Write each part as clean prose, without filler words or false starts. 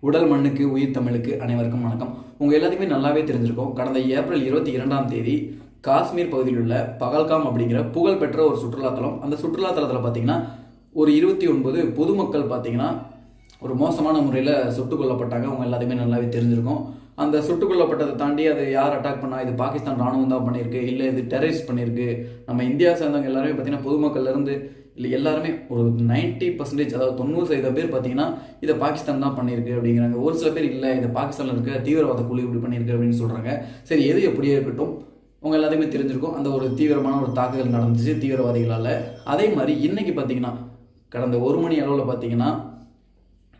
உடல் மண்ணுக்கு உயிர் தமிழுக்கு அனைவருக்கும் வணக்கம். உங்கள் எல்லாத்துக்குமே நல்லாவே தெரிஞ்சிருக்கும். கடந்த ஏப்ரல் 22ஆம் தேதி காஷ்மீர் பகுதியில் உள்ள பகல்காம் அப்படிங்கிற புகழ்பெற்ற ஒரு சுற்றுலாத்தலம். அந்த சுற்றுலாத்தலத்தில் பார்த்தீங்கன்னா ஒரு 29 பொதுமக்கள் பார்த்தீங்கன்னா ஒரு மோசமான முறையில் சுட்டுக் கொல்லப்பட்டாங்க. அவங்க எல்லாத்துக்குமே நல்லாவே தெரிஞ்சிருக்கும். அந்த சுட்டுக் கொல்லப்பட்டதை தாண்டி அது யார் அட்டாக் பண்ணா, இது பாகிஸ்தான் ராணுவம் தான் பண்ணியிருக்கு, இல்லை இது டெரரிஸ்ட் பண்ணியிருக்கு, நம்ம இந்தியா சேர்ந்தவங்க எல்லாருமே பார்த்தீங்கன்னா பொதுமக்கள்லேருந்து இல்லை எல்லாருமே ஒரு 90%, அதாவது 90% பேர் பார்த்தீங்கன்னா இதை பாகிஸ்தான் தான் பண்ணியிருக்கு அப்படிங்கிறாங்க. ஒரு சில பேர் இல்லை, இந்த பாகிஸ்தானில் இருக்க தீவிரவாத குழு இப்படி பண்ணியிருக்கு அப்படின்னு சொல்கிறாங்க. சரி, எது எப்படியே இருக்கட்டும், உங்கள் எல்லாத்துக்குமே தெரிஞ்சிருக்கும் அந்த ஒரு தீவிரமான ஒரு தாக்குதல் நடந்துச்சு தீவிரவாதிகளால். அதே மாதிரி இன்றைக்கி பார்த்தீங்கன்னா கடந்த 1 மணி அளவில் பார்த்தீங்கன்னா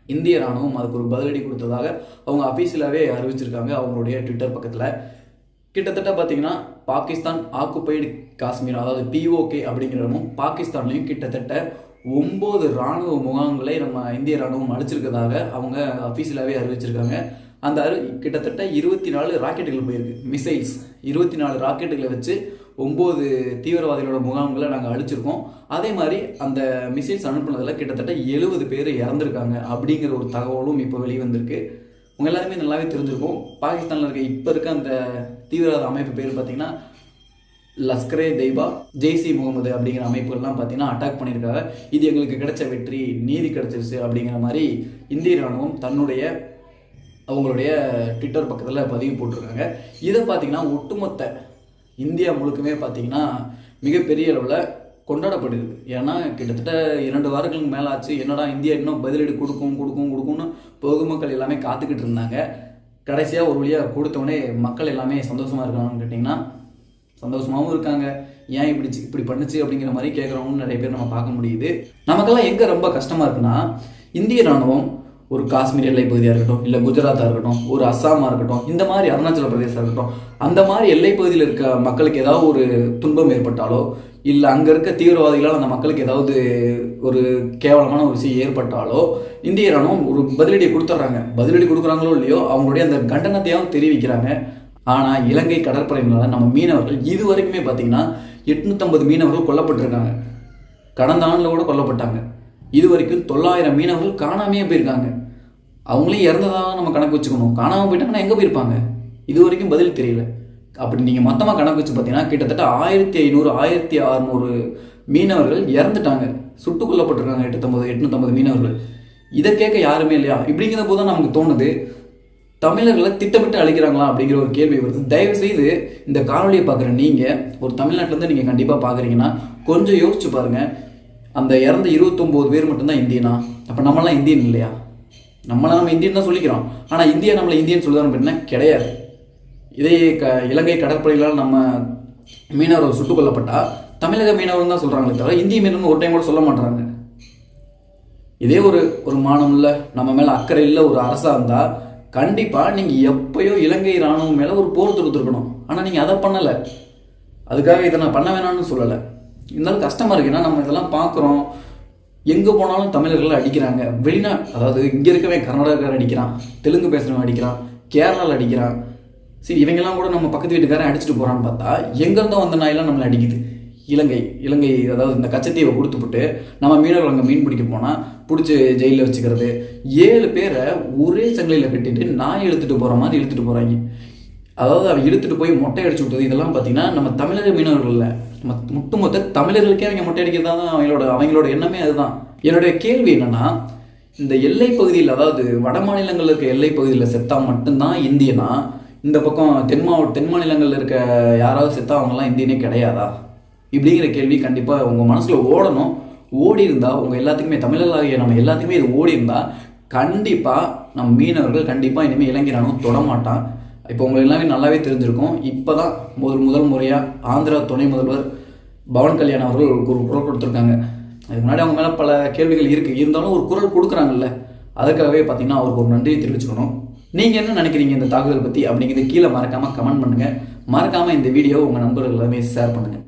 இந்திய ராணுவம் அதுக்கு ஒரு பதிலடி கொடுத்ததாக அவங்க அஃபீஷியலாகவே அறிவிச்சிருக்காங்க அவங்களுடைய ட்விட்டர் பக்கத்தில். கிட்டத்தட்ட பார்த்தீங்கன்னா பாகிஸ்தான் ஆக்குபைடு காஷ்மீர், அதாவது பிஓகே அப்படிங்கிற இடமும் பாகிஸ்தான்லையும் கிட்டத்தட்ட 9 இராணுவ முகாம்களை நம்ம இந்திய ராணுவம் அழிச்சிருக்கிறதாக அவங்க அஃபீஷியலாகவே அறிவிச்சிருக்காங்க. அந்த கிட்டத்தட்ட 24 ராக்கெட்டுகள் போயிருக்கு, மிசைல்ஸ் 24 ராக்கெட்டுகளை வச்சு 9 தீவிரவாதிகளோட முகாம்களை நாங்கள் அழிச்சிருக்கோம். அதே மாதிரி அந்த மிசைல்ஸ் அனுப்புனதில் கிட்டத்தட்ட 70 பேர் இறந்துருக்காங்க அப்படிங்கிற ஒரு தகவலும் இப்போ வெளிவந்திருக்கு. உங்கள் எல்லாருமே நல்லாவே தெரிஞ்சிருக்கும். பாகிஸ்தானில் இருக்க இப்போ இருக்க அந்த தீவிரவாத அமைப்பு பேர் பார்த்தீங்கன்னா லஷ்கரே தெய்பா, ஜெய்சி முகமது அப்படிங்கிற அமைப்புகள்லாம் பார்த்தீங்கன்னா அட்டாக் பண்ணியிருக்காங்க. இது எங்களுக்கு கிடைச்ச வெற்றி, நீதி கிடைச்சிருச்சு அப்படிங்கிற மாதிரி இந்திய ராணுவம் தன்னுடைய அவங்களுடைய ட்விட்டர் பக்கத்தில் பதிவு போட்டிருக்காங்க. இதை பார்த்தீங்கன்னா ஒட்டுமொத்த இந்தியா முழுக்கமே பார்த்தீங்கன்னா மிகப்பெரிய அளவில் கொண்டாடப்படுது. ஏன்னா கிட்டத்தட்ட 2 வாரங்களுக்கு மேலே ஆச்சு, என்னடா இந்தியா இன்னும் பதிலடி கொடுக்கும்னு பொதுமக்கள் எல்லாமே காத்துக்கிட்டு இருந்தாங்க. கடைசியாக ஒரு வழியாக கொடுத்தவொடனே மக்கள் எல்லாமே சந்தோஷமாக இருக்காங்கன்னு கேட்டிங்கன்னா சந்தோஷமாகவும் இருக்காங்க. ஏன் இப்படி பண்ணுச்சு அப்படிங்கிற மாதிரி கேட்குறவங்க நிறைய பேர் நம்ம பார்க்க முடியுது. நமக்கெல்லாம் எங்கே ரொம்ப கஷ்டமாக இருக்குன்னா, இந்திய ராணுவம் ஒரு காஷ்மீர் எல்லை பகுதியாக இருக்கட்டும், இல்லை குஜராத்தாக இருக்கட்டும், ஒரு அஸ்ஸாமாக இருக்கட்டும், இந்த மாதிரி அருணாச்சல பிரதேசம் இருக்கட்டும், அந்த மாதிரி எல்லை பகுதியில் இருக்க மக்களுக்கு ஏதாவது ஒரு துன்பம் ஏற்பட்டாலோ, இல்லை அங்கே இருக்க தீவிரவாதிகளால் அந்த மக்களுக்கு ஏதாவது ஒரு கேவலமான ஒரு விஷயம் ஏற்பட்டாலோ இந்திய ராணுவம் ஒரு பதிலடியை கொடுத்துட்றாங்க. பதிலடி கொடுக்குறாங்களோ இல்லையோ அவங்களுடைய அந்த கண்டனத்தையும் தெரிவிக்கிறாங்க. ஆனால் இலங்கை கடற்படையினால் நம்ம மீனவர்கள் இது வரைக்குமே பார்த்தீங்கன்னா 850 மீனவர்கள் கொல்லப்பட்டிருக்காங்க. கடந்த ஆண்டில் கூட கொல்லப்பட்டாங்க. இது வரைக்கும் 900 மீனவர்கள் காணாமையே போயிருக்காங்க. அவங்களே இறந்ததாக நம்ம கணக்கு வச்சுக்கணும். காணாமல் போயிட்டாங்கன்னா எங்கே போயிருப்பாங்க? இது வரைக்கும் பதில் தெரியல. அப்படி நீங்கள் மொத்தமாக கணக்கு வச்சு பார்த்தீங்கன்னா கிட்டத்தட்ட 1500 1600 மீனவர்கள் இறந்துட்டாங்க, சுட்டுக் கொல்லப்பட்டிருக்காங்க. 850 மீனவர்கள். இதை கேட்க யாருமே இல்லையா? இப்படிங்கிற போது தான் நமக்கு தோணுது, தமிழர்களை திட்டமிட்டு அழிக்கிறாங்களா அப்படிங்கிற ஒரு கேள்வி வருது. தயவு செய்து இந்த காணொலியை பார்க்குற நீங்கள் ஒரு தமிழ்நாட்டிலேருந்து நீங்கள் கண்டிப்பாக பார்க்குறீங்கன்னா கொஞ்சம் யோசிச்சு பாருங்கள். அந்த இறந்த 29 பேர் மட்டும்தான் இந்தியனா? அப்போ நம்மளாம் இந்தியன் இல்லையா? நம்ம இந்தியன் தான் சொல்லிக்கிறோம், ஆனால் இந்தியா நம்மளை இந்தியன் சொல்லுதான்னு அப்படின்னா கிடையாது. இதே இலங்கை கடற்படைகளால் நம்ம மீனவர்கள் சுட்டுக் கொல்லப்பட்டால் தமிழக மீனவர்கள் தான் சொல்கிறாங்களே தவிர இந்திய மீனவர்கள் ஒரு டைம் கூட சொல்ல மாட்டாங்க. இதே ஒரு மானம் இல்லை, நம்ம மேலே அக்கறை இல்லை ஒரு அரசாக இருந்தால் கண்டிப்பாக நீங்கள் எப்பயோ இலங்கை இராணுவம் மேலே ஒரு போர் தொடுத்துருக்கணும். ஆனால் நீங்கள் அதை பண்ணலை. அதுக்காக இதை நான் பண்ண வேணாம்னு சொல்லலை. இருந்தாலும் கஷ்டமாக இருக்குது. ஏன்னா நம்ம இதெல்லாம் பார்க்குறோம், எங்கே போனாலும் தமிழர்கள் அடிக்கிறாங்க. அதாவது இங்கே இருக்கவே கர்நாடகாரன் அடிக்கிறான், தெலுங்கு பேசுகிறவன் அடிக்கிறான், கேரளாவில் அடிக்கிறான். சரி, இவங்கெல்லாம் கூட நம்ம பக்கத்து வீட்டுக்காரன் அடிச்சுட்டு போகிறான்னு பார்த்தா எங்கேருந்தோ வந்த நாயெல்லாம் நம்மளை அடிக்குது. இலங்கை அதாவது இந்த கச்சத்தீவை கொடுத்துப்புட்டு நம்ம மீனவர்கள் அங்கே மீன் பிடிக்க போனால் பிடிச்சி ஜெயிலில் வச்சுக்கிறது. 7 பேரை ஒரே சங்கிலியில் கட்டிட்டு நாய் இழுத்துட்டு போகிற மாதிரி இழுத்துட்டு போகிறாங்க. அதாவது அவன் இழுத்துட்டு போய் மொட்டை அடிச்சு விட்டது. இதெல்லாம் பார்த்தீங்கன்னா நம்ம தமிழக மீனவர்கள் இல்லை, நம்ம மொத்த தமிழர்களுக்கே அவங்க மொட்டை அடிக்கிறதா தான் அவங்களோட எண்ணமே. அதுதான் என்னுடைய கேள்வி. என்னன்னா, இந்த எல்லை பகுதியில், அதாவது வட மாநிலங்களில் இருக்க எல்லை பகுதியில் செத்தா மட்டும்தான் இந்தியனா? இந்த பக்கம் தென் மாநிலங்களில் இருக்க யாராவது செத்தா அவங்கெல்லாம் இந்தியனே கிடையாதா? இப்படிங்கிற கேள்வி கண்டிப்பாக உங்கள் மனசில் ஓடணும். ஓடி இருந்தால் உங்கள் எல்லாத்துக்குமே, தமிழர்களாகிய நம்ம எல்லாத்துக்குமே இது ஓடி இருந்தால் கண்டிப்பாக நம்ம மீனவர்கள் கண்டிப்பாக இனிமேல் இலங்கை ராணுவம் தொடமாட்டான். இப்போ உங்களுக்கு எல்லாமே நல்லாவே தெரிஞ்சிருக்கும். இப்போ தான் முதல் முறையாக ஆந்திரா துணை முதல்வர் பவன் கல்யாண் அவர்கள் ஒரு குரல் கொடுத்துருக்காங்க. அதுக்கு முன்னாடி அவங்க மேலே பல கேள்விகள் இருக்குது, இருந்தாலும் ஒரு குரல் கொடுக்குறாங்கல்ல, அதுக்காகவே பார்த்தீங்கன்னா அவருக்கு ஒரு நன்றியை தெரிவிச்சுக்கணும். நீங்கள் என்ன நினைக்கிறீங்க இந்த தாக்குதல் பற்றி அப்படிங்கிறது கீழே மறக்காமல் கமெண்ட் பண்ணுங்கள். மறக்காமல் இந்த வீடியோ உங்கள் நண்பர்கள் எல்லாமே ஷேர் பண்ணுங்கள்.